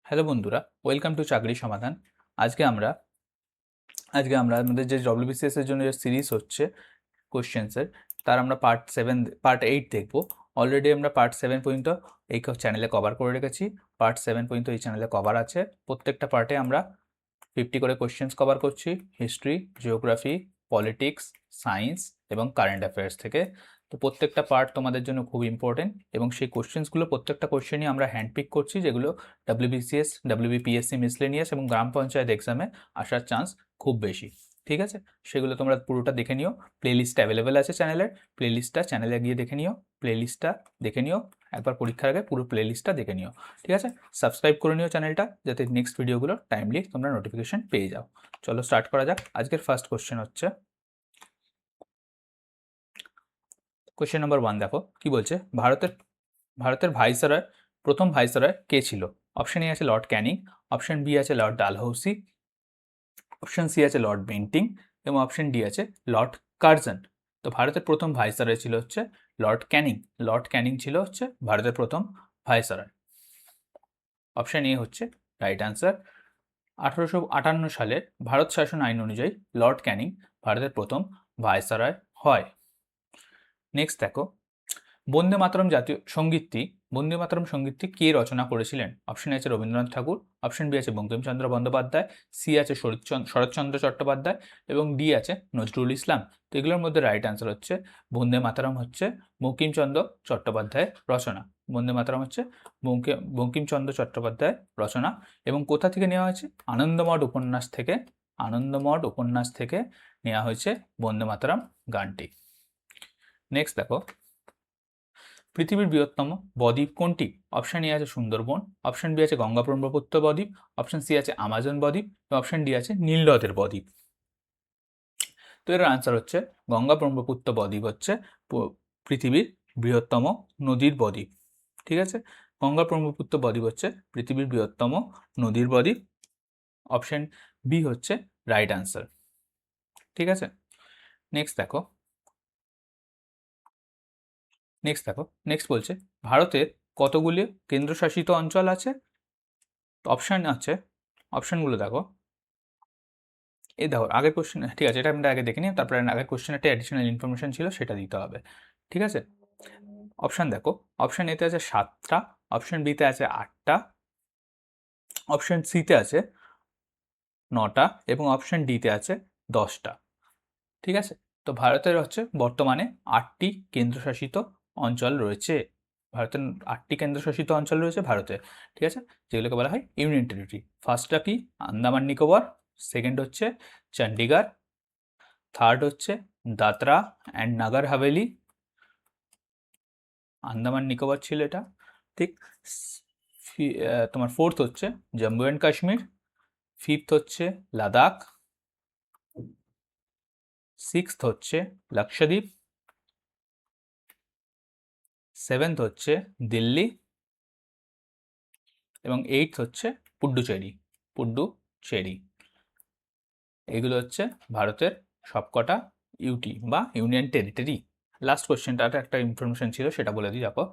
Hello বন্ধুরা, welcome to চাকরি সমাধান। আজকে আমরা আমাদের যে ডব্লিউবিসিএস এর জন্য যে সিরিজ হচ্ছে কোশ্চেন্সের, তার আমরা পার্ট 8 দেখব। অলরেডি আমরা পার্ট 7 পর্যন্ত এই চ্যানেলে কভার করে রেখেছি। পার্ট 7 পর্যন্ত এই চ্যানেলে কভার আছে। প্রত্যেকটা পার্টে আমরা 50 করে কোশ্চেন্স কভার করছি, হিস্ট্রি, জিওগ্রাফি, পলিটিক্স, সায়েন্স এবং কারেন্ট অ্যাফেয়ার্স থেকে। তো প্রত্যেকটা পার্ট তোমাদের জন্য খুব ইম্পর্টেন্ট এবং সেই কোশ্চেন্সগুলো প্রত্যেকটা কোশ্চেনই আমরা হ্যান্ডপিক করছি, যেগুলো ডব্লিউবিসিএস, ডব্লিউবিপিএসসি মিসলেনিয়াস এবং গ্রাম পঞ্চায়েত এক্সামে আসার চান্স খুব বেশি। ঠিক আছে, সেগুলো তোমরা পুরোটা দেখে নিও। প্লেলিস্ট অ্যাভেলেবেল আছে চ্যানেলের, চ্যানেলে গিয়ে দেখে নিও, প্লেলিস্টটা দেখে নিও। একবার পরীক্ষার আগে পুরো প্লেলিস্টটা দেখে নিও। ঠিক আছে, সাবস্ক্রাইব করে নিও চ্যানেলটা, যাতে নেক্সট ভিডিওগুলো টাইমলি তোমরা নোটিফিকেশন পেয়ে যাও। চলো স্টার্ট করা যাক। আজকের ফার্স্ট কোশ্চেন হচ্ছে কোশ্চেন নাম্বার 1। দেখো কি বলছে, ভারতের প্রথম ভাইসরয় কে ছিল? অপশন এ আছে লর্ড ক্যানিং, অপশন বি আছে লর্ড ডালহৌসি, অপশন সি আছে লর্ড বেন্টিং এবং অপশন ডি আছে লর্ড কার্জন। তো ভারতের প্রথম ভাইসরয় ছিল হচ্ছে লর্ড ক্যানিং। লর্ড ক্যানিং ছিল হচ্ছে ভারতের প্রথম ভাইসরয়। অপশন এ হচ্ছে রাইট আনসার। 1858 সালের ভারত শাসন আইন অনুযায়ী লর্ড ক্যানিং ভারতের প্রথম ভাইসরয় হয়। নেক্সট দেখো, বন্দে মাতরম সঙ্গীতটি কে রচনা করেছিলেন? অপশন আছে রবীন্দ্রনাথ ঠাকুর, অপশন বি আছে বঙ্কিমচন্দ্র বন্দ্যোপাধ্যায়, সি আছে শরৎচন্দ্র চট্টোপাধ্যায় এবং ডি আছে নজরুল ইসলাম। তো এগুলোর মধ্যে রাইট আনসার হচ্ছে বন্দে মাতরম হচ্ছে বঙ্কিমচন্দ্র চট্টোপাধ্যায়ের রচনা। বন্দে মাতরম হচ্ছে বঙ্কিমচন্দ্র চট্টোপাধ্যায়ের রচনা এবং কোথা থেকে নেওয়া হয়েছে? আনন্দমঠ উপন্যাস থেকে নেওয়া হয়েছে বন্দে মাতরম গানটি। নেক্সট দেখো, পৃথিবীর বৃহত্তম বদ্বীপ কোনটি? অপশন এ আছে সুন্দরবন, অপশন বি আছে গঙ্গা ব্রহ্মপুত্র বদ্বীপ, অপশন সি আছে আমাজন বদ্বীপ এবং অপশন ডি আছে নীলনদের বদ্বীপ। তো এর আনসার হচ্ছে গঙ্গা ব্রহ্মপুত্র বদ্বীপ হচ্ছে পৃথিবীর বৃহত্তম নদীর বদ্বীপ। ঠিক আছে, গঙ্গা ব্রহ্মপুত্র বদ্বীপ হচ্ছে পৃথিবীর বৃহত্তম নদীর বদ্বীপ। অপশন বি হচ্ছে রাইট আনসার। ঠিক আছে, নেক্সট দেখো, নেক্সট বলছে ভারতের কতগুলি কেন্দ্রশাসিত অঞ্চল আছে? অপশনগুলো দেখো। এই দেখো, আগের কোশ্চেন, ঠিক আছে, এটা আমরা আগে দেখে নিই, তারপরে আগের কোশ্চেন একটা অ্যাডিশনাল ইনফরমেশন ছিল, সেটা দিতে হবে। ঠিক আছে, অপশন দেখো। অপশন এতে আছে 7টা, অপশন বিতে আছে 8টা, অপশন সিতে আছে 9টা এবং অপশন ডিতে আছে 10টা। ঠিক আছে, তো ভারতের হচ্ছে বর্তমানে 8টি কেন্দ্রশাসিত অঞ্চল রয়েছে। ভারতে। ঠিক আছে, যেগুলোকে বলা হয় ইউনিয়ন টেরিটরি। ফার্স্টটা কি? আন্দামান নিকোবর, সেকেন্ড হচ্ছে চণ্ডীগড়, থার্ড হচ্ছে দাদরা অ্যান্ড নাগার হাভেলি, আন্দামান নিকোবর ছিল এটা। ঠিক, তোমার ফোর্থ হচ্ছে জম্মু অ্যান্ড কাশ্মীর, ফিফথ হচ্ছে লাদাখ, সিক্সথ হচ্ছে লাক্ষাদ্বীপ, সেভেন্থ হচ্ছে দিল্লি এবং এইটথ হচ্ছে পুড্ডুচেরি। এগুলো হচ্ছে ভারতের সবকটা ইউটি বা ইউনিয়ন টেরিটরি। লাস্ট কোশ্চেনটাতে একটা ইনফরমেশন ছিল, সেটা বলে দিই। দেখো,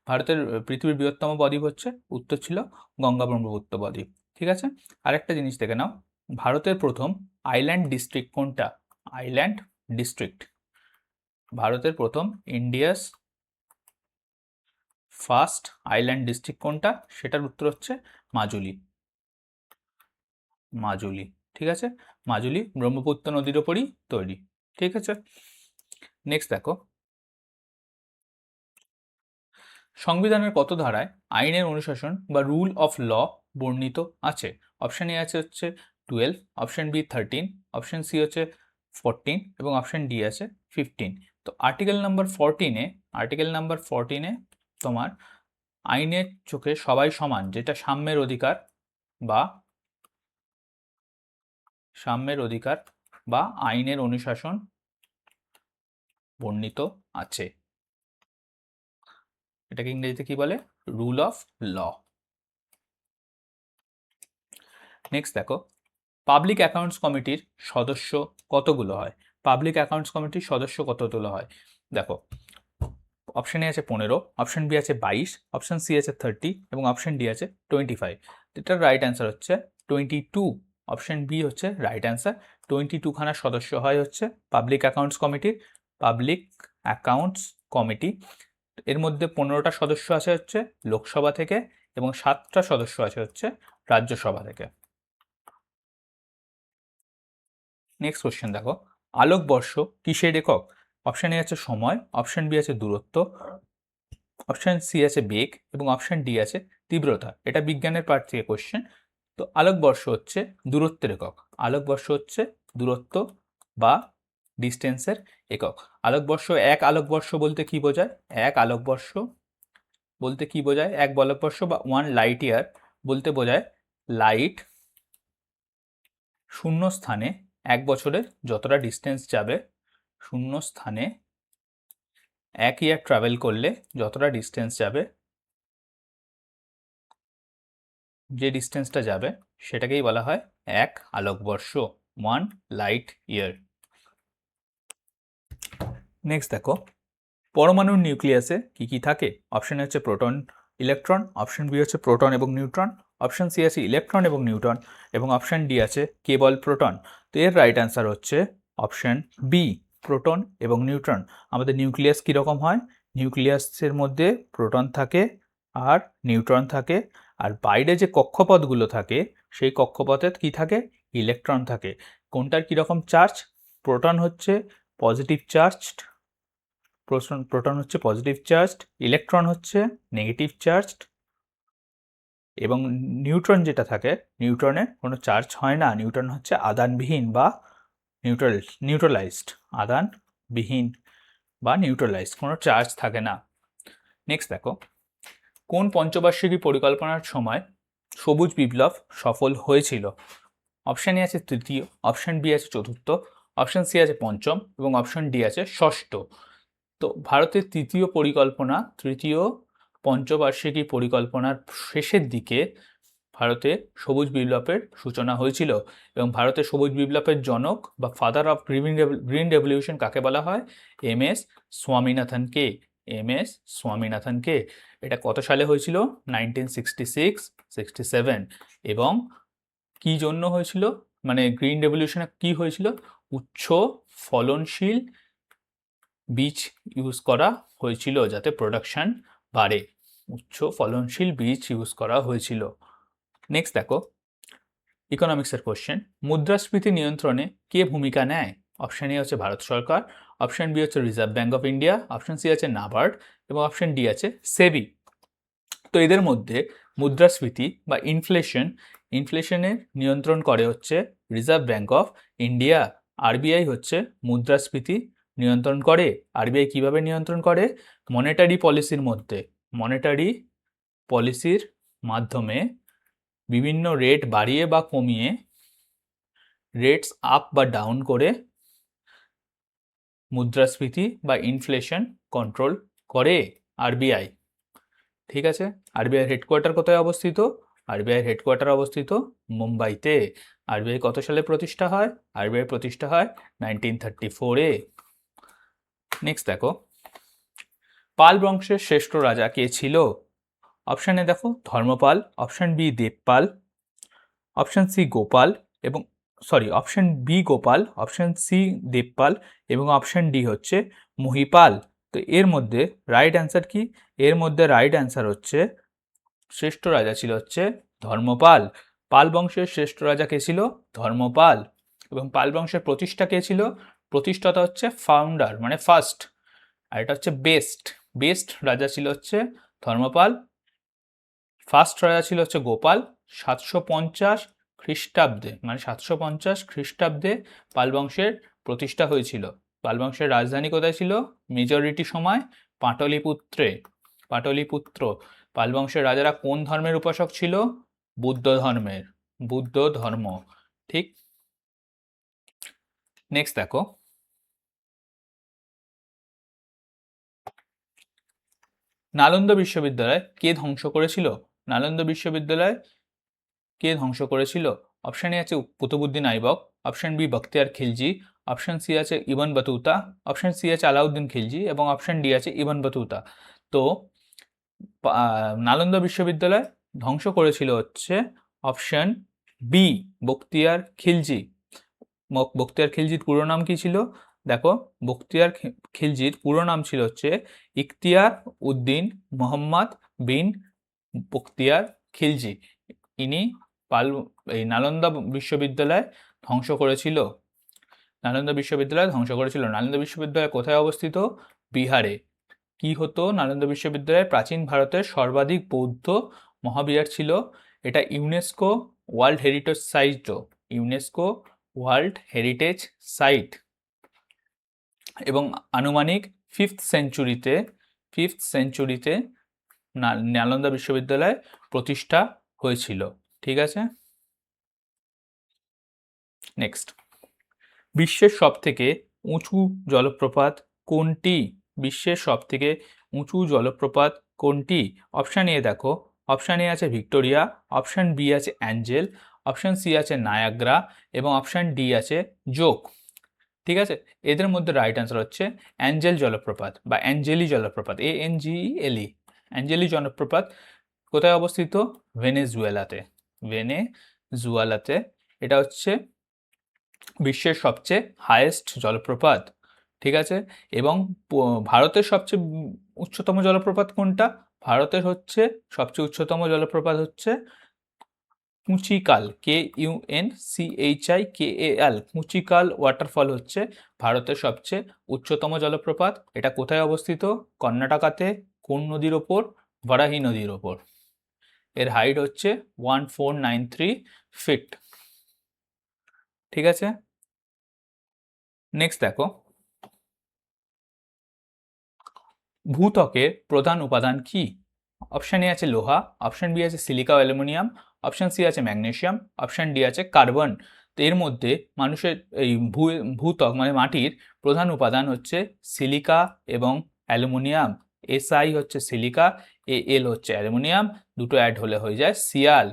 ভারতের পৃথিবীর বৃহত্তম বদ্বীপ হচ্ছে, উত্তর ছিল গঙ্গা ব্রহ্মপুত্র বদ্বীপ। ঠিক আছে, আরেকটা জিনিস দেখে নাও, ভারতের প্রথম আইল্যান্ড ডিস্ট্রিক্ট কোনটা? আইল্যান্ড ডিস্ট্রিক্ট, ভারতের প্রথম ইন্ডিয়াস ফার্স্ট আইল্যান্ড ডিস্ট্রিক্ট কোনটা? সেটার উত্তর হচ্ছে মাজুলি। ঠিক আছে, মাজুলি ব্রহ্মপুত্র নদীর ওপরই তৈরি। ঠিক আছে, নেক্সট দেখো, সংবিধানের কত ধারায় আইনের অনুশাসন বা রুল অফ ল বর্ণিত আছে? অপশন এ আছে হচ্ছে 12, অপশন বি 13, অপশন সি হচ্ছে 14 এবং অপশন ডি আছে 15। তো আর্টিকেল নাম্বার 14-এ তোমার আইনের চোখে সবাই সমান, যেটা সাম্যের অধিকার বা আইনের অনুশাসন বর্ণিত আছে। এটাকে ইংরেজিতে কি বলে? Rule of law. নেক্সট দেখো, পাবলিক অ্যাকাউন্টস কমিটির সদস্য কতগুলো হয়? দেখো, অপশন এ আছে 15, অপশন বি আছে 22, অপশন সি আছে 30 এবং অপশন ডি আছে 25। এটার রাইট অ্যান্সার হচ্ছে 22। অপশন বি হচ্ছে রাইট অ্যান্সার। 22 খানা সদস্য হয় হচ্ছে পাবলিক অ্যাকাউন্টস কমিটি। এর মধ্যে 15টা সদস্য আছে হচ্ছে লোকসভা থেকে এবং 7টা সদস্য আছে হচ্ছে রাজ্যসভা থেকে। নেক্সট কোশ্চেন দেখো, আলোকবর্ষ কিসের একক? অপশন এ আছে সময়, অপশন বি আছে দূরত্ব, অপশন সি আছে বেগ এবং অপশন ডি আছে তীব্রতা। এটা বিজ্ঞানের পার্ট থেকে কোশ্চেন। তো আলোকবর্ষ হচ্ছে দূরত্বের একক। আলোকবর্ষ হচ্ছে দূরত্ব বা ডিস্টেন্সের একক। এক আলোকবর্ষ বলতে কি বোঝায়? এক আলোকবর্ষ বলতে কি বোঝায়? এক আলোকবর্ষ বা 1 লাইট ইয়ার বলতে বোঝায় লাইট শূন্য স্থানে 1 বছরে যতটা ডিস্টেন্স যাবে, শূন্য স্থানে 1 ইয়ার ট্রাভেল করলে যতটা ডিস্টেন্স যাবে, যে ডিস্টেন্সটা যাবে সেটাকেই বলা হয় 1 আলোকবর্ষ, 1 লাইট ইয়ার। নেক্সট দেখো, পরমাণুর নিউক্লিয়াসে কি কি থাকে? অপশন এ হচ্ছে প্রোটন, ইলেকট্রন, অপশন বি হচ্ছে প্রোটন এবং নিউট্রন, অপশন সি আছে ইলেকট্রন এবং নিউট্রন এবং অপশন ডি আছে কেবল প্রোটন। তো এর রাইট অ্যান্সার হচ্ছে অপশন বি, প্রোটন এবং নিউট্রন। আমাদের নিউক্লিয়াস কীরকম হয়? নিউক্লিয়াসের মধ্যে প্রোটন থাকে আর নিউট্রন থাকে, আর বাইরে যে কক্ষপথগুলো থাকে সেই কক্ষপথে কি থাকে? ইলেকট্রন থাকে। কোনটার কীরকম চার্জ? প্রোটন হচ্ছে পজিটিভ চার্জড, প্রোটন হচ্ছে পজিটিভ চার্জড, ইলেকট্রন হচ্ছে নেগেটিভ চার্জড এবং নিউট্রন যেটা থাকে, নিউট্রনের কোনো চার্জ হয় না। নিউট্রন হচ্ছে আদানবিহীন বা নিউট্রালাইজড, আদানবিহীন বা নিউট্রালাইজড, কোনো চার্জ থাকে না। নেক্সট দেখো, কোন পঞ্চবার্ষিকী পরিকল্পনার সময় সবুজ বিপ্লব সফল হয়েছিল? অপশন এ আছে তৃতীয়, অপশন বি আছে চতুর্থ, অপশন সি আছে পঞ্চম এবং অপশন ডি আছে ষষ্ঠ। তো ভারতের তৃতীয় পঞ্চবার্ষিকী পরিকল্পনার শেষের দিকে ভারতে সবুজ বিপ্লবের সূচনা হয়েছিল এবং ভারতের সবুজ বিপ্লবের জনক বা ফাদার অফ গ্রিন রেভলিউশন কাকে বলা হয়? এম.এস. স্বামীনাথনকে। এম.এস. স্বামীনাথনকে। এটা কত সালে হয়েছিল? 1966, 67। এবং কি জন্য হয়েছিল? মানে গ্রিন রেভলিউশনে কি হয়েছিল? উচ্চ ফলনশীল বীজ ইউজ করা হয়েছিল যাতে প্রোডাকশন বাড়ে। উচ্চ ফলনশীল বীজ ইউজ করা হয়েছিল। নেক্সট দেখো, ইকোনমিক্সের কোশ্চেন, মুদ্রাস্ফীতি নিয়ন্ত্রণে কে ভূমিকা নেয়? অপশন এ হচ্ছে ভারত সরকার, অপশন বি হচ্ছে Reserve Bank of India, option C আছে নাবার্ড এবং অপশন ডি আছে সেবি। তো এদের মধ্যে মুদ্রাস্ফীতি বা ইনফ্লেশনের নিয়ন্ত্রণ করে হচ্ছে Reserve Bank of India. RBI হচ্ছে মুদ্রাস্ফীতি নিয়ন্ত্রণ করে। আরবিআই কিভাবে নিয়ন্ত্রণ করে? মনেটারি পলিসির মাধ্যমে বিভিন্ন রেট বাড়িয়ে বা কমিয়ে, রেটস আপ বা ডাউন করে মুদ্রাস্ফীতি বা ইনফ্লেশন কন্ট্রোল করে আরবিআই। ঠিক আছে, আরবিআই হেডকোয়ার্টার কোথায় অবস্থিত? আরবিআই হেডকোয়ার্টার অবস্থিত মুম্বাইতে। আরবিআই কত সালে প্রতিষ্ঠা হয়? আরবিআই প্রতিষ্ঠা হয় 1934-এ। নেক্সট দেখো, পাল বংশের শ্রেষ্ঠ রাজা কে ছিল? অপশন এ দেখো Dharmapal, option B Devpal, option C Gopal এবং option B Gopal, option C Devpal এবং অপশন ডি হচ্ছে মহিপাল। তো এর মধ্যে রাইট অ্যান্সার কি? এর মধ্যে রাইট অ্যান্সার হচ্ছে শ্রেষ্ঠ রাজা ছিল হচ্ছে ধর্মপাল। পাল বংশের শ্রেষ্ঠ রাজা কে ছিল? ধর্মপাল। এবং পাল বংশের প্রতিষ্ঠা কে ছিল? প্রতিষ্ঠাতা হচ্ছে ফাউন্ডার মানে ফার্স্ট, আর এটা হচ্ছে বেস্ট রাজা ছিল হচ্ছে ধর্মপাল। ফার্স্ট রাজা ছিল হচ্ছে গোপাল। 750 খ্রিস্টাব্দে মানে 750 খ্রিস্টাব্দে পাল বংশের প্রতিষ্ঠা হয়েছিল। পাল বংশের রাজধানী কোথায় ছিল? মেজরিটি সময় পাটলিপুত্র। পাল বংশের রাজারা কোন ধর্মের উপাসক ছিল? বুদ্ধ ধর্ম। ঠিক। নেক্সট দেখো, নালন্দা বিশ্ববিদ্যালয় কে ধ্বংস করেছিল? নালন্দা বিশ্ববিদ্যালয় কে ধ্বংস করেছিল? অপশান এ আছে Qutubuddin Aibak, option B Bakhtiyar Khilji, option C আছে ইবন বতুতা, অপশান সি আছে আলাউদ্দিন খিলজি এবং অপশান ডি আছে ইবন বতুতা। তো নালন্দা বিশ্ববিদ্যালয় ধ্বংস করেছিল হচ্ছে অপশান বি বখতিয়ার খিলজি। বখতিয়ার খিলজির পুরো নাম কি ছিল? দেখো, বখতিয়ার খিলজির পুরো নাম ছিল হচ্ছে ইখতিয়ার উদ্দিন মোহাম্মদ বিন বখতিয়ার খিলজি। ইনি এই নালন্দা বিশ্ববিদ্যালয় ধ্বংস করেছিল। নালন্দা বিশ্ববিদ্যালয় কোথায় অবস্থিত? বিহারে। কি হতো নালন্দা বিশ্ববিদ্যালয়? প্রাচীন ভারতের সর্বাধিক বৌদ্ধ মহাবিহার ছিল। এটা UNESCO world heritage site, UNESCO world heritage site, এবং আনুমানিক ফিফথ সেঞ্চুরিতে নালন্দা বিশ্ববিদ্যালয় প্রতিষ্ঠা হয়েছিল। ঠিক আছে, নেক্সট, বিশ্বের সবথেকে উঁচু জলপ্রপাত কোনটি? বিশ্বের সবথেকে উঁচু জলপ্রপাত কোনটি? অপশান এ দেখো, অপশান এ আছে ভিক্টোরিয়া, অপশান বি আছে অ্যাঞ্জেল, অপশান সি আছে নায়াগ্রা এবং অপশান ডি আছে জোক। ঠিক আছে, এদের মধ্যে রাইট অ্যান্সার হচ্ছে অ্যাঞ্জেল জলপ্রপাত বা অ্যাঞ্জেলি জলপ্রপাত, ANGELE। অ্যাঞ্জেলি জলপ্রপাত কোথায় অবস্থিত? ভেনেজুয়েলাতে। এটা হচ্ছে বিশ্বের সবচেয়ে হাইয়েস্ট জলপ্রপাত। ঠিক আছে, এবং ভারতের সবচেয়ে উচ্চতম জলপ্রপাত কোনটা? ভারতের হচ্ছে সবচেয়ে উচ্চতম জলপ্রপাত হচ্ছে কুচিকাল, KUNCHIKAL, কুচিকাল ওয়াটারফল হচ্ছে ভারতের সবচেয়ে উচ্চতম জলপ্রপাত। এটা কোথায় অবস্থিত? কর্ণাটকাতে। কোন নদীর ওপর? বরাহি নদীর ওপর। এর হাইট হচ্ছে 1493 ফিট। ঠিক আছে, নেক্সট দেখো, ভূত্বকের প্রধান উপাদান কি? অপশান এ আছে লোহা, অপশান বি আছে সিলিকা ও অ্যালুমিনিয়াম, অপশান সি আছে ম্যাগনেসিয়াম, অপশান ডি আছে কার্বন। তো এর মধ্যে মানুষের এই ভূত্বক মানে মাটির প্রধান উপাদান হচ্ছে সিলিকা এবং অ্যালুমিনিয়াম। SI হচ্ছে সিলিকা, AL হচ্ছে অ্যালুমিনিয়াম, দুটো অ্যাড হলে হয়ে যায় সিয়াল।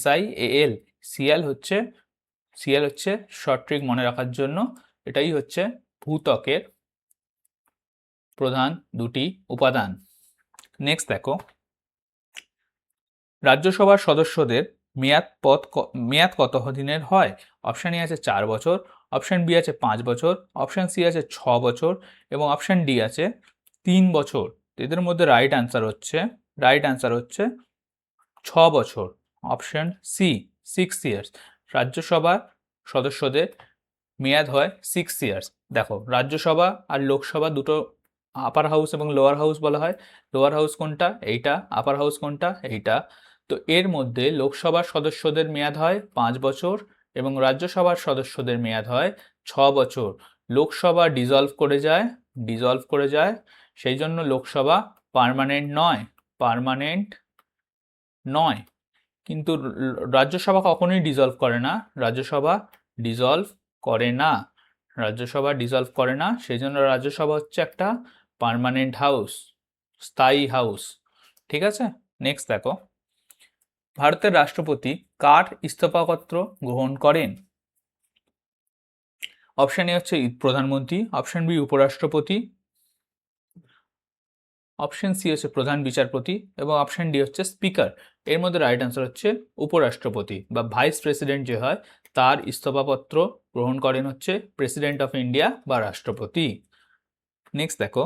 SIAL, সিয়াল হচ্ছে শর্ট ট্রিক মনে রাখার জন্য। এটাই হচ্ছে ভূত্বকের প্রধান দুটি উপাদান। নেক্সট দেখো, রাজ্যসভার সদস্যদের মেয়াদ কত দিনের হয়? অপশান এ আছে 4 বছর, অপশান বি আছে 5 বছর, অপশান সি আছে 6 বছর এবং অপশান ডি আছে 3 বছর। এদের মধ্যে রাইট অ্যান্সার হচ্ছে 6 বছর। Option C 6 years. রাজ্যসভার সদস্যদের মেয়াদ হয় 6 ইয়ার্স। দেখো, রাজ্যসভা আর লোকসভা দুটো আপার হাউস এবং লোয়ার হাউস বলা হয়। লোয়ার হাউস কোনটা? এইটা। আপার হাউস কোনটা? এইটা। তো এর মধ্যে লোকসভার সদস্যদের মেয়াদ হয় 5 বছর এবং রাজ্যসভার সদস্যদের মেয়াদ হয় 6 বছর। লোকসভা ডিজলভ করে যায়, সেই জন্য লোকসভা পার্মানেন্ট নয়। কিন্তু রাজ্যসভা কখনোই ডিজলভ করে না, রাজ্যসভা ডিজলভ করে না, সেই জন্য রাজ্যসভা হচ্ছে একটা পার্মানেন্ট হাউস, স্থায়ী হাউস। ঠিক আছে, নেক্সট দেখো, ভারতের রাষ্ট্রপতি কার ইস্তফাপত্র গ্রহণ করেন? অপশান এ হচ্ছে প্রধানমন্ত্রী, অপশান বি উপরাষ্ট্রপতি, অপশান সি হচ্ছে প্রধান বিচারপতি এবং অপশান ডি হচ্ছে স্পিকার। এর মধ্যে রাইট অ্যান্সার হচ্ছে উপরাষ্ট্রপতি বা ভাইস প্রেসিডেন্ট যে হয় তার ইস্তফাপত্র গ্রহণ করেন হচ্ছে প্রেসিডেন্ট অফ ইন্ডিয়া বা রাষ্ট্রপতি। নেক্সট দেখো,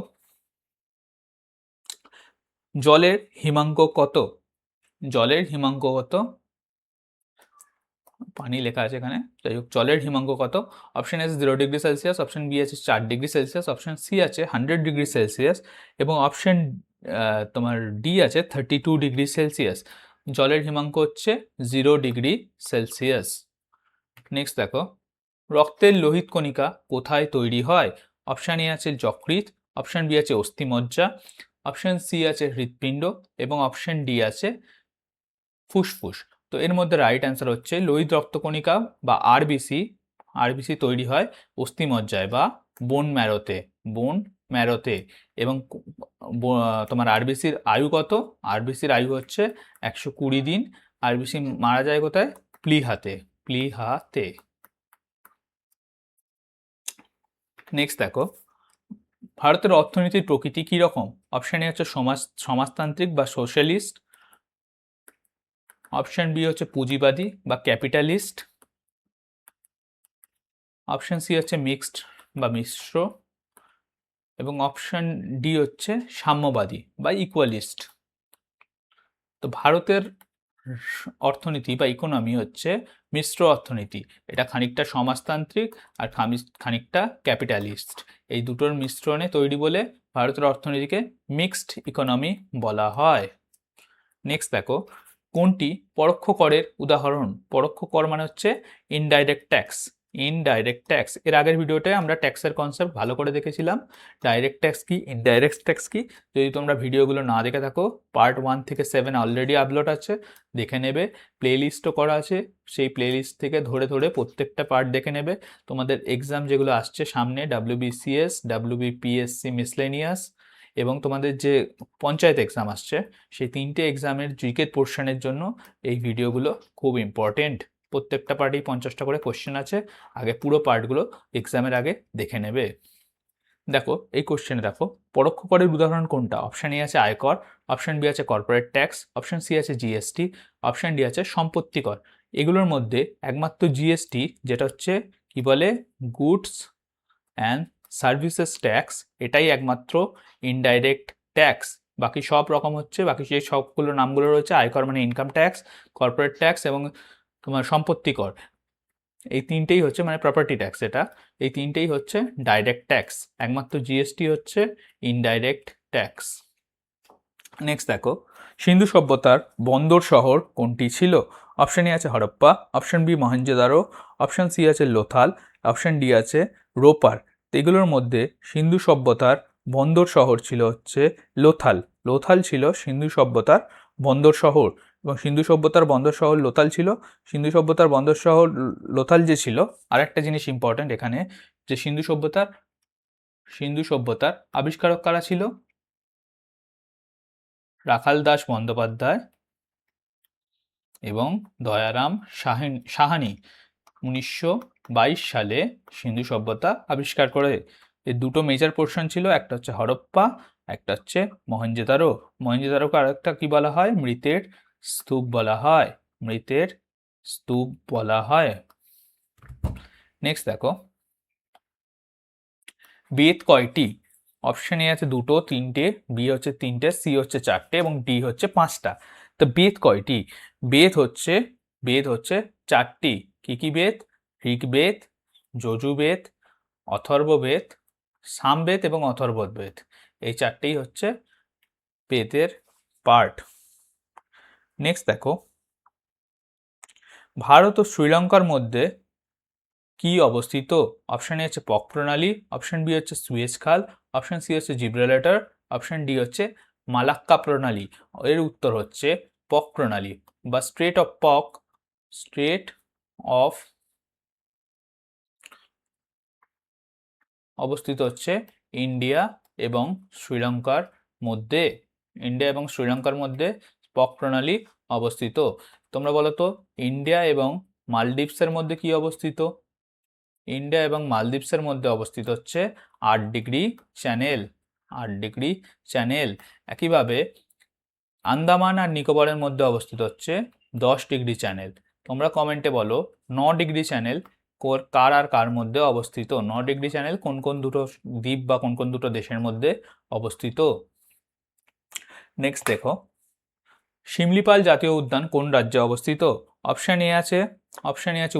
জলের হিমাঙ্ক কত? পানি লেখা আছে এখানে, যাই হোক, জলের হিমাঙ্ক কত? অপশান আছে 0 ডিগ্রি সেলসিয়াস, অপশান বি আছে 4 ডিগ্রি সেলসিয়াস, অপশান সি আছে 100 ডিগ্রি সেলসিয়াস এবং অপশান তোমার ডি আছে 32 ডিগ্রি সেলসিয়াস। জলের হিমাঙ্ক হচ্ছে 0 ডিগ্রি সেলসিয়াস। নেক্সট দেখো, রক্তের লোহিত কণিকা কোথায় তৈরি হয়? অপশান এ আছে যকৃৎ, অপশান বি আছে অস্থিমজ্জা, অপশান সি আছে হৃৎপিণ্ড এবং অপশান ডি আছে ফুসফুস। তো এর মধ্যে রাইট অ্যান্সার হচ্ছে লোহিত রক্তকণিকা বা আরবিসি তৈরি হয় অস্থিমজ্জায় বা বোন ম্যারোতে। এবং তোমার আরবিসির আয়ু কত? আরবিসির আয়ু হচ্ছে 120 দিন। আরবিসি মারা যায় কোথায়? প্লিহাতে, প্লিহাতে। নেক্সট দেখো, ভারতের অর্থনীতির প্রকৃতি কি রকম? অপশন এ হচ্ছে সমাজতান্ত্রিক বা সোশ্যালিস্ট, অপশন বি হচ্ছে পুঁজিবাদী বা ক্যাপিটালিস্ট, অপশন সি হচ্ছে মিক্সড বা মিশ্র, এবং অপশন ডি হচ্ছে সাম্যবাদী বা ইকুয়ালিস্ট। তো ভারতের অর্থনীতি বা ইকোনমি হচ্ছে মিশ্র অর্থনীতি। এটা খানিকটা সমাজতান্ত্রিক আর খানিকটা ক্যাপিটালিস্ট, এই দুটোর মিশ্রণে তৈরি বলে ভারতের অর্থনীতিকে মিক্সড ইকোনমি বলা হয়। নেক্সট দেখো, কোনটি পরোক্ষ করের উদাহরণ? পরোক্ষ কর মানে হচ্ছে ইনডাইরেক্ট ট্যাক্স। ইনডাইরেক্ট ট্যাক্স, এর আগের ভিডিওটায় আমরা ট্যাক্সের কনসেপ্ট ভালো করে দেখেছিলাম। ডাইরেক্ট ট্যাক্স কি, ইনডাইরেক্ট ট্যাক্স কি, যদি তোমরা ভিডিওগুলো না দেখে থাকো, পার্ট 1 থেকে 7 অলরেডি আপলোড আছে, দেখে নেবে। প্লেলিস্টও করা আছে, সেই প্লেলিস্ট থেকে ধরে ধরে প্রত্যেকটা পার্ট দেখে নেবে। তোমাদের এক্সাম যেগুলো আসছে সামনে, WBCS, WBPSC মিসলেনিয়াস, এবং তোমাদের যে পঞ্চায়েত এক্সাম আসছে, সেই 3টে এক্সামের জিকে পোর্শনের জন্য এই ভিডিওগুলো খুব ইম্পর্টেন্ট। প্রত্যেকটা পার্টেই 50টা করে কোশ্চেন আছে, আগে পুরো পার্টগুলো এক্সামের আগে দেখে নেবে। দেখো এই কোশ্চেনে দেখো, পরোক্ষ করের উদাহরণ কোনটা? অপশন এ আছে আয়কর, অপশন বি আছে কর্পোরেট ট্যাক্স, অপশন সি আছে জিএসটি, অপশন ডি আছে সম্পত্তি কর। এগুলোর মধ্যে একমাত্র জিএসটি, যেটা হচ্ছে কি বলে, গুডস অ্যান্ড সার্ভিসেস ট্যাক্স, এটাই একমাত্র ইনডাইরেক্ট ট্যাক্স। বাকি সব রকম হচ্ছে, বাকি যে সবগুলো নামগুলো রয়েছে, আয়কর মানে ইনকাম ট্যাক্স, কর্পোরেট ট্যাক্স এবং তোমার সম্পত্তি কর, এই তিনটেই হচ্ছে মানে প্রপার্টি ট্যাক্স, এটা এই তিনটেই হচ্ছে ডাইরেক্ট ট্যাক্স। একমাত্র জিএসটি হচ্ছে ইনডাইরেক্ট ট্যাক্স। নেক্সট দেখো, সিন্ধু সভ্যতার বন্দর শহর কোনটি ছিল? অপশন এ আছে Harappa, option B Mohenjodaro, option C আছে লোথাল, অপশন ডি আছে রোপার। এগুলোর মধ্যে সিন্ধু সভ্যতার বন্দর শহর ছিল হচ্ছে লোথাল। লোথাল ছিল সিন্ধু সভ্যতার বন্দর শহর, এবং সিন্ধু সভ্যতার বন্দর শহর লোথাল ছিল। সিন্ধু সভ্যতার বন্দর শহর লোথাল যে ছিল, আর একটা জিনিস ইম্পর্ট্যান্ট এখানে, যে সিন্ধু সভ্যতার আবিষ্কারক কারা ছিল? রাখাল দাস বন্দ্যোপাধ্যায় এবং দয়ারাম সাহানি 1922 সালে সিন্ধু সভ্যতা আবিষ্কার করে। এর দুটো মেজর পোর্শন ছিল, একটা হচ্ছে হরপ্পা, একটা হচ্ছে মহেঞ্জোদারো। মহেঞ্জোদারোকে আরেকটা কি বলা হয়? মৃতের স্তূপ বলা হয়, মৃতের স্তূপ বলা হয়। নেক্সট দেখো, বেদ কয়টি? অপশন এ আছে দুটো, তিনটে, বি হচ্ছে তিনটে, সি হচ্ছে চারটে এবং ডি হচ্ছে 5টা। তো বেদ কয়টি? বেদ হচ্ছে 4টি। কি কি বেদ? ঋগ্বেদ, যজুর্বেদ, অথর্ববেদ, সামবেদ এবং অথর্ববেদ, এই 4টেই হচ্ছে বেদের পার্ট। নেক্সট দেখো, ভারত ও শ্রীলঙ্কার মধ্যে কি অবস্থিত? অপশন এ হচ্ছে পক প্রণালী, অপশন বি হচ্ছে সুয়েজ খাল, অপশন সি হচ্ছে জিব্রাল্টার, অপশন ডি হচ্ছে মালাক্কা প্রণালী। এর উত্তর হচ্ছে পক প্রণালী বা স্ট্রেট অফ পক। স্ট্রেট অফ অবস্থিত হচ্ছে ইন্ডিয়া এবং শ্রীলঙ্কার মধ্যে। ইন্ডিয়া এবং শ্রীলঙ্কার মধ্যে পক প্রণালী অবস্থিত। তোমরা বলো তো, ইন্ডিয়া এবং মালদ্বীপসের মধ্যে কি অবস্থিত? ইন্ডিয়া এবং মালদ্বীপসের মধ্যে অবস্থিত হচ্ছে 8 ডিগ্রি চ্যানেল। 8 degree channel. একইভাবে আন্দামান আর নিকোবরের মধ্যে অবস্থিত হচ্ছে 10 ডিগ্রি চ্যানেল। তোমরা কমেন্টে বলো 9 ডিগ্রি চ্যানেল কার আর কার মধ্যে অবস্থিত? 9 ডিগ্রি চ্যানেল কোন কোন দুটো দ্বীপ বা কোন কোন দুটো দেশের মধ্যে অবস্থিত? নেক্সট দেখো, শিমলিপাল জাতীয় উদ্যান কোন রাজ্যে অবস্থিত? অপশন এ আছে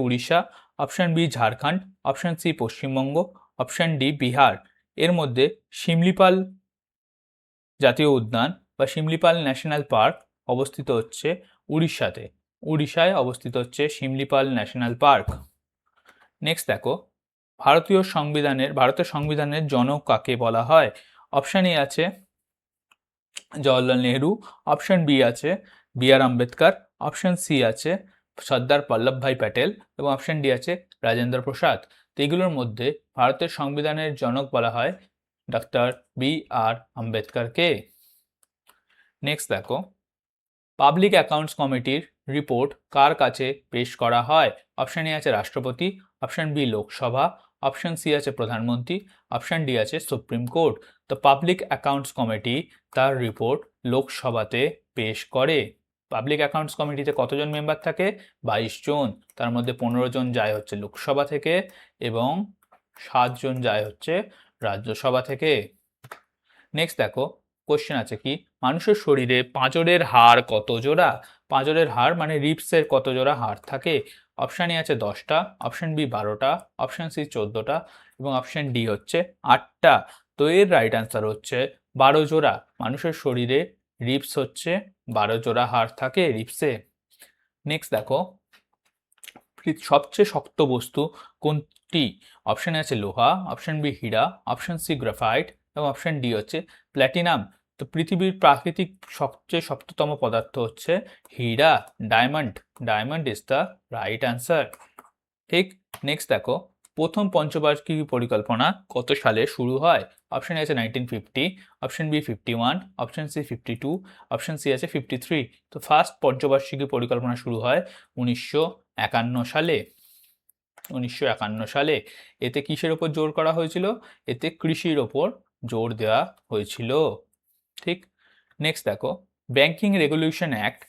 Orissa, option B Jharkhand, option C Paschimbanga, option D Bihar. এর মধ্যে শিমলিপাল জাতীয় উদ্যান বা শিমলিপাল ন্যাশনাল পার্ক অবস্থিত হচ্ছে উড়িষ্যাতে। উড়িষ্যায় অবস্থিত হচ্ছে শিমলিপাল ন্যাশনাল পার্ক। নেক্সট দেখো, ভারতের সংবিধানের জনক কাকে বলা হয়? অপশন এ আছে জওয়াহরলাল নেহরু, অপশন বি আছে বি.আর. আম্বেদকর, অপশন সি আছে সর্দার বল্লভভাই প্যাটেল এবং অপশন ডি আছে রাজেন্দ্র প্রসাদ। তো এগুলোর মধ্যে ভারতের সংবিধানের জনক বলা হয় ডক্টর বি.আর. আম্বেদকরকে। নেক্সট দেখো, পাবলিক অ্যাকাউন্টস কমিটির রিপোর্ট কার কাছে পেশ করা হয়? অপশন এ আছে রাষ্ট্রপতি, option B Lok Sabha, option C আছে প্রধানমন্ত্রী, অপশন ডি আছে সুপ্রিম কোর্ট। তো পাবলিক অ্যাকাউন্টস কমিটি তার রিপোর্ট লোকসভাতে পেশ করে। পাবলিক অ্যাকাউন্টস কমিটিতে কতজন মেম্বার থাকে? 22 জন। তার মধ্যে 15 জন যায় হচ্ছে লোকসভা থেকে এবং 7 জন যায় হচ্ছে রাজ্যসভা থেকে। নেক্সট দেখো কোশ্চেন আছে কি, মানুষের শরীরে পাঁজরের হাড় কত জোড়া? পাঁজরের হাড় মানে রিবসের কত জোড়া হাড় থাকে? অপশন এ আছে 10টা, অপশন বি 12টা, অপশন সি 14টা এবং অপশন ডি হচ্ছে 8টা। তো এর রাইট অ্যান্সার হচ্ছে 12 জোড়া। মানুষের শরীরে রিবস হচ্ছে 12 জোড়া হাড় থাকে রিবসে। নেক্সট দেখো সবচেয়ে শক্ত বস্তু কোনটি? অপশন আছে লোহা, অপশন বি হীরা, অপশন সি গ্রাফাইট এবং অপশন ডি হচ্ছে প্ল্যাটিনাম। তো পৃথিবীর প্রাকৃতিক সবচেয়ে শক্ততম পদার্থ হচ্ছে হীরা, diamond. Diamond is the right answer. ঠিক। নেক্সট দেখো প্রথম পঞ্চবার্ষিকী পরিকল্পনা কত সালে শুরু হয়? অপশন এ আছে 1950, option B 51, option C 52, option C আছে 53। তো ফার্স্ট পঞ্চবার্ষিকী পরিকল্পনা শুরু হয় 1951 সালে। 1951 সালে। এতে কিসের ওপর জোর করা হয়েছিল? এতে কৃষির ওপর জোর দেওয়া হয়েছিল। ঠিক। নেক্সট দেখো ব্যাংকিং রেগুলেশন অ্যাক্ট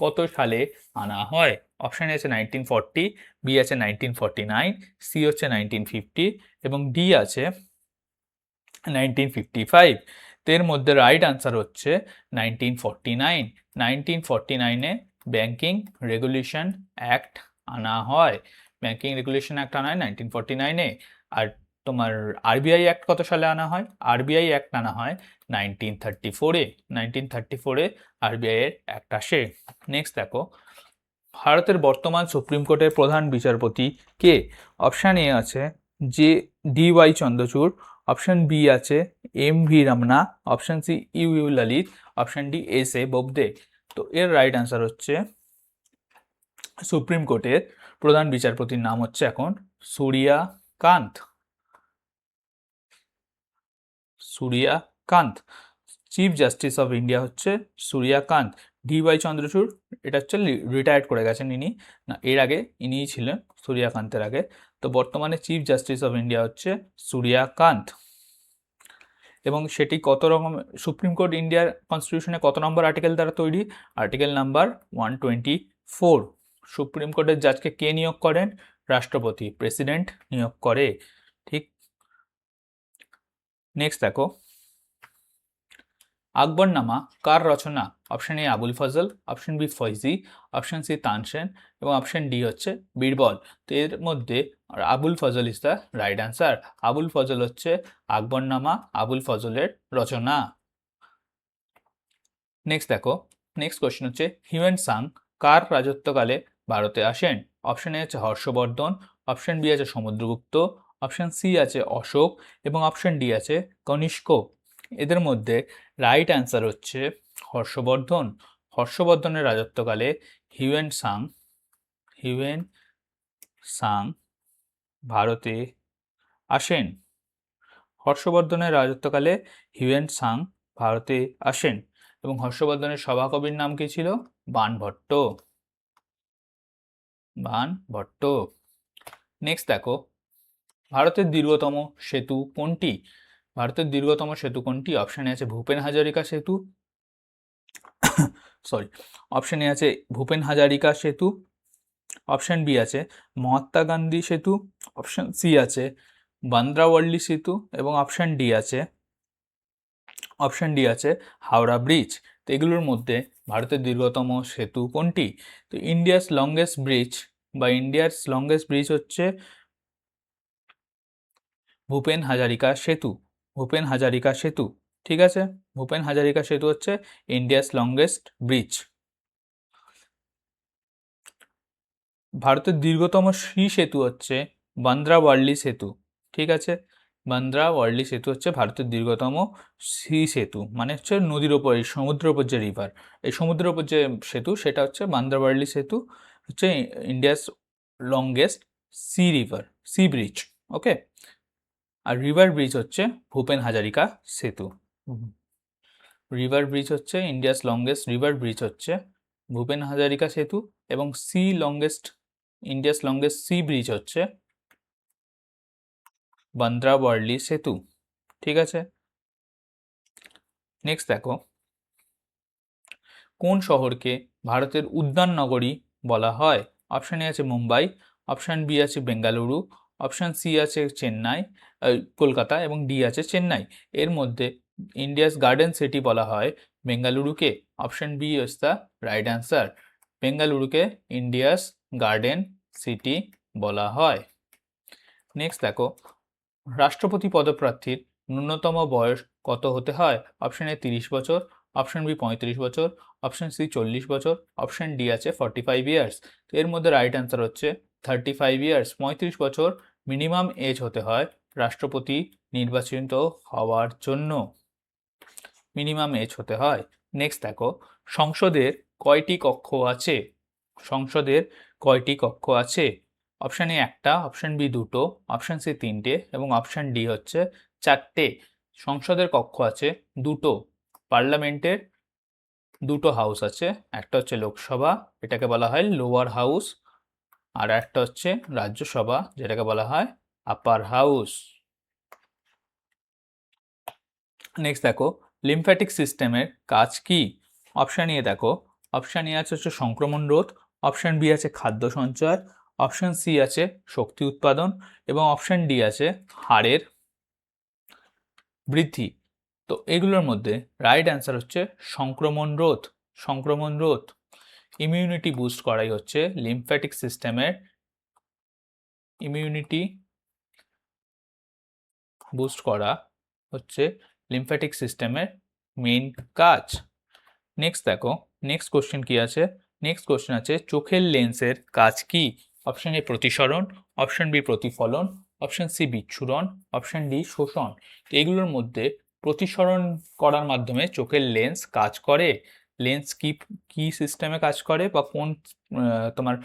কত সালে আনা হয়? অপশন এ আছে 1940, বি আছে 1949, সি হচ্ছে 1950 এবং ডি আছে 1955। তো এর মধ্যে রাইট আনসার হচ্ছে 1949। 1949-এ ব্যাংকিং রেগুলেশন অ্যাক্ট আনা হয়। ব্যাংকিং রেগুলেশন অ্যাক্ট আনা হয় 1949-এ। আর তোমার আরবিআই অ্যাক্ট কত সালে আনা হয়? আরবিআই অ্যাক্ট আনা হয় 1934-এ। 1934-এ আরবিআই এর অ্যাক্ট আসে। নেক্সট দেখো ভারতের বর্তমান সুপ্রিম কোর্টের প্রধান বিচারপতি কে? অপশান এ আছে যে ডি.ওয়াই চন্দ্রচূড়, অপশন বি আছে M V. Ramana, option C U Lalit, option D S A. Bobde. তো এর রাইট অ্যান্সার হচ্ছে সুপ্রিম কোর্টের প্রধান বিচারপতির নাম হচ্ছে এখন Suryakant. Suryakant. Chief justice of India হচ্ছে সূর্যকান্ত। ডি.ওয়াই চন্দ্রচূড় এটা হচ্ছে রিটায়ার্ড করে গেছেন ইনি, না এর আগে ইনিই ছিলেন সূর্যকান্তের আগে। তো বর্তমানে চিফ জাস্টিস অফ ইন্ডিয়া হচ্ছে সূর্যকান্ত। এবং সেটি কত রকম, সুপ্রিম কোর্ট ইন্ডিয়ার কনস্টিটিউশনে কত নম্বর আর্টিকেল দ্বারা তৈরি? Article number 124। সুপ্রিম কোর্টের জাজকে কে নিয়োগ করেন? রাষ্ট্রপতি, প্রেসিডেন্ট নিয়োগ করে। ঠিক। নেক্সট দেখো আকবরনামা কার রচনা? Option A Abul Fazl, option B Faizi, option C Tansen এবং অপশন ডি হচ্ছে বীরবল। তো এর মধ্যে Abul Fazl is the right answer. Abul Fazl হচ্ছে আকবরনামা আবুল ফজলের রচনা। নেক্সট দেখো নেক্সট কোশ্চেন হচ্ছে হিউয়েন সাং কার রাজত্বকালে ভারতে আসেন? অপশন এ আছে হর্ষবর্ধন, অপশন বি আছে সমুদ্রগুপ্ত, অপশন সি আছে অশোক এবং অপশন ডি আছে কনিষ্ক। এদের মধ্যে রাইট অ্যান্সার হচ্ছে হর্ষবর্ধন। হর্ষবর্ধনের রাজত্বকালে হিউয়েন সাং ভারতে আসেন। হর্ষবর্ধনের রাজত্বকালে হিউয়েন সাং ভারতে আসেন এবং হর্ষবর্ধনের সভাকবির নাম কি ছিল? বাণভট্ট। বাণভট্ট। নেক্সট দেখো ভারতের দীর্ঘতম সেতু কোনটি? ভারতের দীর্ঘতম সেতু কোনটি? অপশানে আছে ভূপেন হাজারিকা সেতু, সরি, অপশানে আছে ভূপেন হাজারিকা সেতু, অপশন বি আছে মহাত্মা গান্ধী সেতু, অপশন সি আছে বান্দ্রাওয়াল্লি সেতু এবং অপশন ডি আছে হাওড়া ব্রিজ। তো এগুলোর মধ্যে ভারতের দীর্ঘতম সেতু কোনটি? তো ইন্ডিয়াস লংগেস্ট ব্রিজ হচ্ছে ভূপেন হাজারিকা সেতু। ভূপেন হাজারিকা সেতু। ঠিক আছে, ভূপেন হাজারিকা সেতু হচ্ছে ইন্ডিয়াস লংগেস্ট ব্রিজ। ভারতের দীর্ঘতম শ্রী সেতু হচ্ছে বান্দ্রা ওয়ার্লি সেতু। ঠিক আছে, বান্দ্রা ওয়ার্লি সেতু হচ্ছে ভারতের দীর্ঘতম সি সেতু, মানে হচ্ছে নদীর ওপর, এই সমুদ্রের ওপর যে রিভার, এই সমুদ্রের ওপর যে সেতু সেটা হচ্ছে বান্দ্রা ওয়ার্লি সেতু, হচ্ছে ইন্ডিয়াস লংগেস্ট সি ব্রিজ। ওকে, আর রিভার ব্রিজ হচ্ছে ভূপেন হাজারিকা সেতু। রিভার ব্রিজ হচ্ছে ইন্ডিয়াস লংগেস্ট রিভার ব্রিজ হচ্ছে ভূপেন হাজারিকা সেতু এবং ইন্ডিয়াস লংগেস্ট সি ব্রিজ হচ্ছে বান্দ্রা ওয়ার্লি সেতু। ঠিক আছে, নেক্সট দেখো, কোন শহরকে ভারতের উদ্যান নগরী বলা হয়? অপশান এ আছে মুম্বাই, অপশান বি আছে বেঙ্গালুরু, অপশান সি আছে চেন্নাই, কলকাতা, এবং ডি আছে চেন্নাই। এর মধ্যে ইন্ডিয়াস গার্ডেন সিটি বলা হয় বেঙ্গালুরুকে। Option B is the right answer. বেঙ্গালুরুকে ইন্ডিয়াস গার্ডেন সিটি বলা হয়। নেক্সট দেখো, রাষ্ট্রপতি পদপ্রার্থীর ন্যূনতম বয়স কত হতে হয়? অপশন এ 30 বছর, অপশন বি 35 বছর, অপশন সি 40 বছর, অপশন ডি আছে 45 ইয়ার্স। তো এর মধ্যে রাইট অ্যান্সার হচ্ছে 35 ইয়ার্স। 35 বছর মিনিমাম এজ হতে হয় রাষ্ট্রপতি নির্বাচিত হওয়ার জন্য, মিনিমাম এজ হতে হয়। নেক্সট দেখো, সংসদের কয়টি কক্ষ আছে? সংসদের কয়টি কক্ষ আছে? অপশান এ একটা, অপশান বি দুটো, অপশান সি তিনটে, এবং অপশান ডি হচ্ছে চারটে। সংসদের কক্ষ আছে দুটো। পার্লামেন্টের দুটো হাউস আছে, একটা হচ্ছে লোকসভা, এটাকে বলা হয় লোয়ার হাউস, আর একটা হচ্ছে রাজ্যসভা, যেটাকে বলা হয় আপার হাউস। নেক্সট দেখো, লিম্ফ্যাটিক সিস্টেমের কাজ কি? অপশান এ দেখো, অপশান এ আছে হচ্ছে সংক্রমণ রোধ, অপশান বি আছে খাদ্য সঞ্চয়, অপশান সি আছে শক্তি উৎপাদন, এবং অপশান ডি আছে হাড়ের বৃদ্ধি। তো এগুলোর মধ্যে রাইট অ্যান্সার হচ্ছে সংক্রমণ রোধ। সংক্রমণ রোধ, ইমিউনিটি বুস্ট করাই হচ্ছে লিম্ফ্যাটিক সিস্টেমের, ইমিউনিটি বুস্ট করা হচ্ছে লিম্ফ্যাটিক সিস্টেমের মেইন কাজ। নেক্সট দেখো, নেক্সট কোশ্চেন কি আছে? নেক্সট কোশ্চেন আছে চোখের লেন্সের কাজ কি? অপশন এ প্রতিসরণ, অপশন বি প্রতিফলন, অপশন সি বিচ্ছুরণ, অপশন ডি শোষণ। তো এগুলোর মধ্যে প্রতিসরণ করার মাধ্যমে চোখের লেন্স কাজ করে। লেন্স কি কি সিস্টেমে কাজ করে, বা কোন তোমার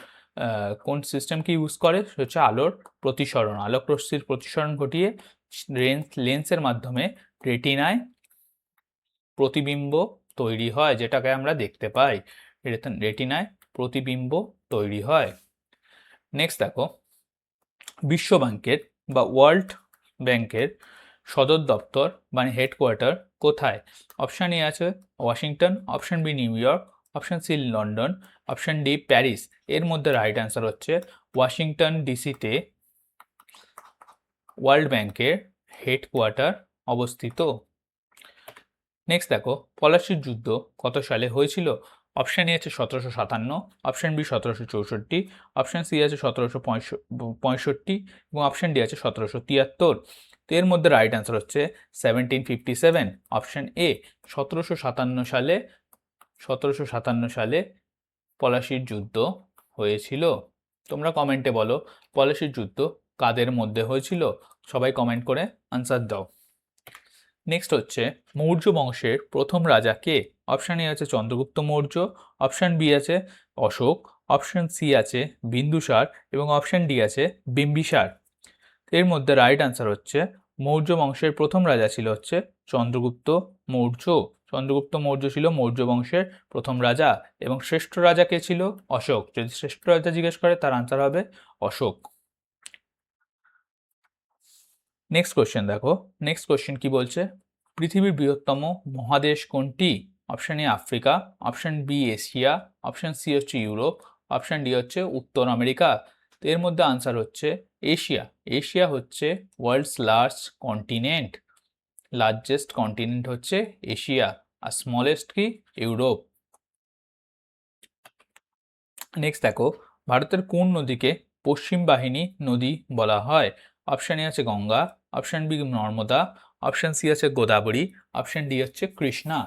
কোন সিস্টেমকে ইউজ করে? হচ্ছে আলোর প্রতিসরণ, আলোক রশ্মির প্রতিসরণ ঘটিয়ে লেন্সের মাধ্যমে রেটিনায় প্রতিবিম্ব তৈরি হয়, যেটাকে আমরা দেখতে পাই। রেটিনায় প্রতিবিম্ব তৈরি হয়। নেক্সট দেখো, বিশ্ব ব্যাংকের বা ওয়ার্ল্ড ব্যাংকের সদর দপ্তর মানে হেডকোয়ার্টার কোথায়? অপশান এ আছে Washington, option B New York, option C London, option D Paris. এর মধ্যে রাইট অ্যান্সার হচ্ছে ওয়াশিংটন ডিসিতে ওয়ার্ল্ড ব্যাংকের হেডকোয়ার্টার অবস্থিত। নেক্সট দেখো, পলাশির যুদ্ধ কত সালে হয়েছিল? অপশান এ আছে 1757, অপশান বি 1764, অপশান সি আছে 1765, এবং অপশান ডি আছে 1773। এর মধ্যে রাইট অ্যান্সার হচ্ছে 1757, অপশান এ। 1757 সালে পলাশির যুদ্ধ হয়েছিল। তোমরা কমেন্টে বলো পলাশির যুদ্ধ কাদের মধ্যে হয়েছিল, সবাই কমেন্ট করে আনসার দাও। নেক্সট হচ্ছে মৌর্য বংশের প্রথম রাজা কে? অপশান এ আছে চন্দ্রগুপ্ত মৌর্য, অপশান বি আছে অশোক, অপশান সি আছে বিন্দুসার, এবং অপশান ডি আছে বিম্বিসার। এর মধ্যে রাইট অ্যান্সার হচ্ছে মৌর্য বংশের প্রথম রাজা ছিল হচ্ছে চন্দ্রগুপ্ত মৌর্য। চন্দ্রগুপ্ত মৌর্য ছিল মৌর্য বংশের প্রথম রাজা, এবং শ্রেষ্ঠ রাজা কে ছিল? অশোক। যদি শ্রেষ্ঠ রাজা জিজ্ঞেস করে তার আনসার হবে অশোক। নেক্সট কোশ্চেন দেখো, নেক্সট কোশ্চেন কি বলছে? পৃথিবীর বৃহত্তম মহাদেশ কোনটি? Option A Africa, option B Asia, option C হচ্ছে ইউরোপ, অপশান ডি হচ্ছে উত্তর আমেরিকা। তো এর মধ্যে আনসার হচ্ছে এশিয়া। এশিয়া হচ্ছে ওয়ার্ল্ডস কন্টিনেন্ট। লার্জেস্ট কন্টিনেন্ট হচ্ছে এশিয়া, আর স্মলেস্ট কি? ইউরোপ। নেক্সট দেখো, ভারতের কোন নদীকে পশ্চিম বাহিনী নদী বলা হয়? অপশান এ আছে Ganga, option B Narmada, option C আছে গোদাবরী, অপশান ডি হচ্ছে কৃষ্ণা।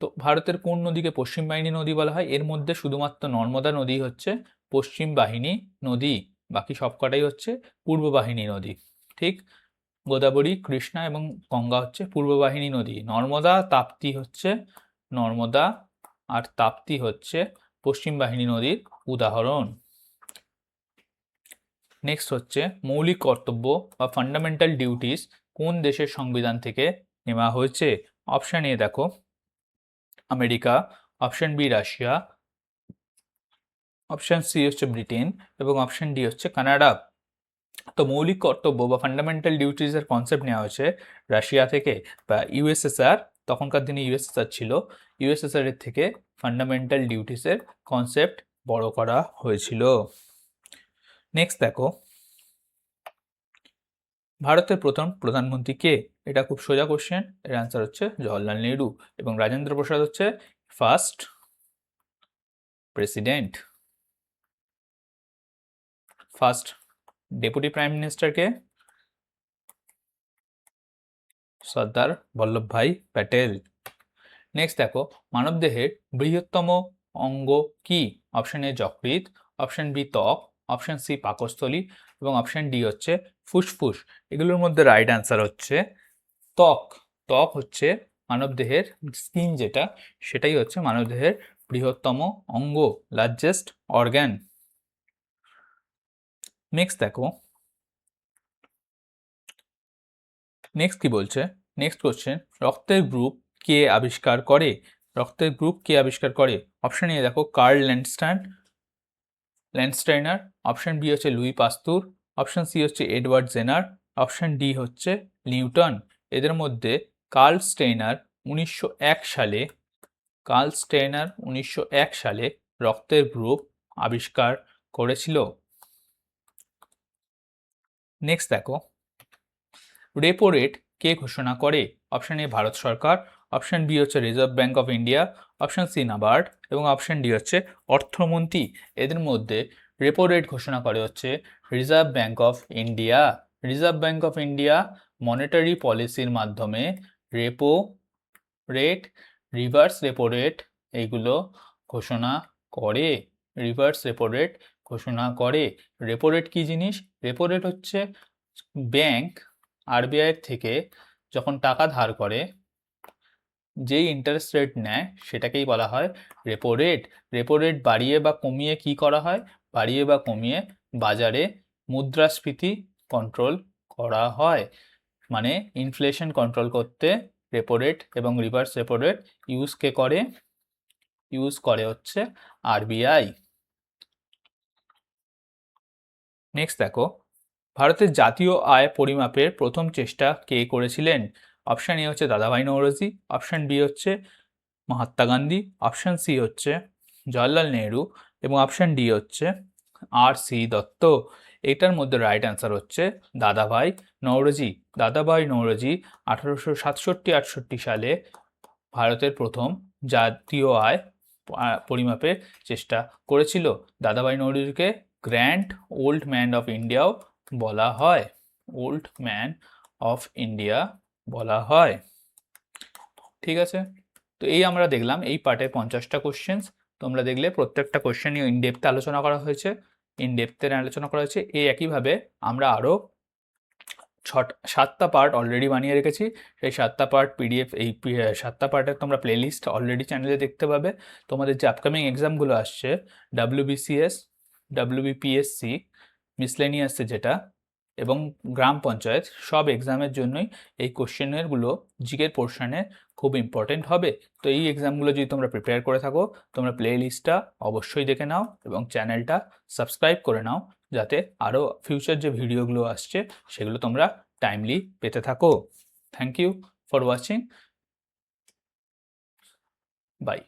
তো ভারতের কোন নদীকে পশ্চিম বাহিনী নদী বলা হয়? এর মধ্যে শুধুমাত্র নর্মদা নদী হচ্ছে পশ্চিম বাহিনী নদী, বাকি সবকটাই হচ্ছে পূর্ব বাহিনী নদী। ঠিক, গোদাবরী, কৃষ্ণা এবং গঙ্গা হচ্ছে পূর্ব বাহিনী নদী। নর্মদা আর তাপ্তি হচ্ছে পশ্চিম বাহিনী নদীর উদাহরণ। নেক্সট হচ্ছে মৌলিক কর্তব্য বা ফান্ডামেন্টাল ডিউটিস কোন দেশের সংবিধান থেকে নেওয়া হয়েছে? অপশান এ দেখো America, option B Russia, option C হচ্ছে ব্রিটেন এবং অপশন ডি হচ্ছে কানাডা। তো মৌলিক কর্তব্য বা ফান্ডামেন্টাল ডিউটিজের কনসেপ্ট নেওয়া হয়েছে রাশিয়া থেকে বা ইউএসএসআর, তখনকার দিনে ইউএসএসআর ছিল, ইউএসএসআর এর থেকে ফান্ডামেন্টাল ডিউটিসের কনসেপ্ট বড় করা হয়েছিল। নেক্সট দেখো, ভারতের প্রথম প্রধানমন্ত্রী কে? এটা খুব সোজা কোশ্চেন, এর অ্যান্সার হচ্ছে জওহরলাল নেহরু এবং রাজেন্দ্র প্রসাদ হচ্ছে first president. First deputy prime minister কে? সর্দার বল্লভভাই প্যাটেল। নেক্সট দেখো, মানবদেহের বৃহত্তম অঙ্গ কি? অপশন এ যকৃৎ, অপশন বি ত্বক, অপশন সি পাকস্থলী এবং অপশন ডি হচ্ছে ফুসফুস। এগুলোর মধ্যে রাইট অ্যান্সার হচ্ছে ত্বক। ত্বক হচ্ছে মানবদেহের স্কিন, যেটা সেটাই হচ্ছে মানবদেহের বৃহত্তম অঙ্গ, লার্জেস্ট অর্গ্যান। নেক্সট দেখো, নেক্সট কি বলছে, নেক্সট কোশ্চেন, রক্তের গ্রুপ কে আবিষ্কার করে? রক্তের গ্রুপ কে আবিষ্কার করে? অপশন এ দেখো কার্ল ল্যান্ডস্টাইনার, অপশন বি হচ্ছে লুই পাস্তুর, অপশন সি হচ্ছে এডওয়ার্ড জেনার, অপশন ডি হচ্ছে নিউটন। এদের মধ্যে কার্ল স্টেইনার 1901 সালে, কার্ল স্টেইনার 1901 সালে রক্তের গ্রুপ আবিষ্কার করেছিল। নেক্সট দেখো, রেপো রেট কে ঘোষণা করে? অপশন এ ভারত সরকার, অপশন বি হচ্ছে Reserve Bank of India, option C NABARD এবং অপশন ডি হচ্ছে অর্থমন্ত্রী। এদের মধ্যে রেপো রেট ঘোষণা করে হচ্ছে Reserve Bank of India. Reserve Bank of India monetary পলিসির মাধ্যমে repo rate, reverse repo rate এইগুলো ঘোষণা করে। রিভার্স রেপো রেট ঘোষণা করে। রেপো রেট কি জিনিস? রেপো রেট হচ্ছে ব্যাংক আরবিআই থেকে যখন টাকা ধার করে যেই ইন্টারেস্ট রেট নেয় সেটাকেই বলা হয় রেপো রেট। রেপো রেট বাড়িয়ে বা কমিয়ে কি করা হয়? বাড়িয়ে বা কমিয়ে বাজারে মুদ্রাস্ফীতি কন্ট্রোল করা হয়। মানে ইনফ্লেশন কন্ট্রোল করতে রেপো রেট এবং রিভার্স রেপো রেট ইউজ করে হচ্ছে আরবিআই। নেক্সট দেখো, ভারতের জাতীয় আয় পরিমাপের প্রথম চেষ্টা কে করেছিলেন? অপশন এ হচ্ছে দাদাভাই নওরোজি, অপশন বি হচ্ছে মহাত্মা গান্ধী, অপশন সি হচ্ছে জওহরলাল নেহরু এবং অপশন ডি হচ্ছে আর সি দত্ত। এটার মধ্যে রাইট অ্যান্সার হচ্ছে দাদাভাই নওরোজি। দাদাভাই নওরোজি 1867-68 সালে ভারতের প্রথম জাতীয় আয় পরিমাপের চেষ্টা করেছিল। দাদাভাই নওরোজিকে গ্র্যান্ড ওল্ড ম্যান অফ ইন্ডিয়াও বলা হয়। ওল্ড ম্যান অফ ইন্ডিয়া বলা হয়। ঠিক আছে, তো এই আমরা দেখলাম এই পার্টে 50টা কোশ্চেন্স। তোমরা দেখলে প্রত্যেকটা কোশ্চেন নিয়ে ইনডেপথে আলোচনা করা হয়েছে, ইনডেপথে আলোচনা করা হয়েছে। এই একইভাবে আমরা আরও 7টা পার্ট অলরেডি বানিয়ে রেখেছি। সেই 7টা পার্ট পিডিএফ, এই 7টা পার্টের তোমরা প্লেলিস্ট অলরেডি চ্যানেলে দেখতে পাবে। তোমাদের যে আপকামিং এক্সামগুলো আসছে, WBCS, WBPSC, মিসলেনিয়াসে যেটা এবং গ্রাম পঞ্চায়েত, সব এক্সামের জন্যই এই কোশ্চেনেরগুলো জিকের পোর্শনে খুব ইম্পর্টেন্ট হবে। তো এই এক্সামগুলো যদি তোমরা প্রিপেয়ার করে থাকো, তোমরা প্লে লিস্টটা অবশ্যই দেখে নাও এবং চ্যানেলটা সাবস্ক্রাইব করে নাও, যাতে আরও ফিউচার যে ভিডিওগুলো আসছে সেগুলো তোমরা টাইমলি পেতে থাকো। Thank you for watching. By.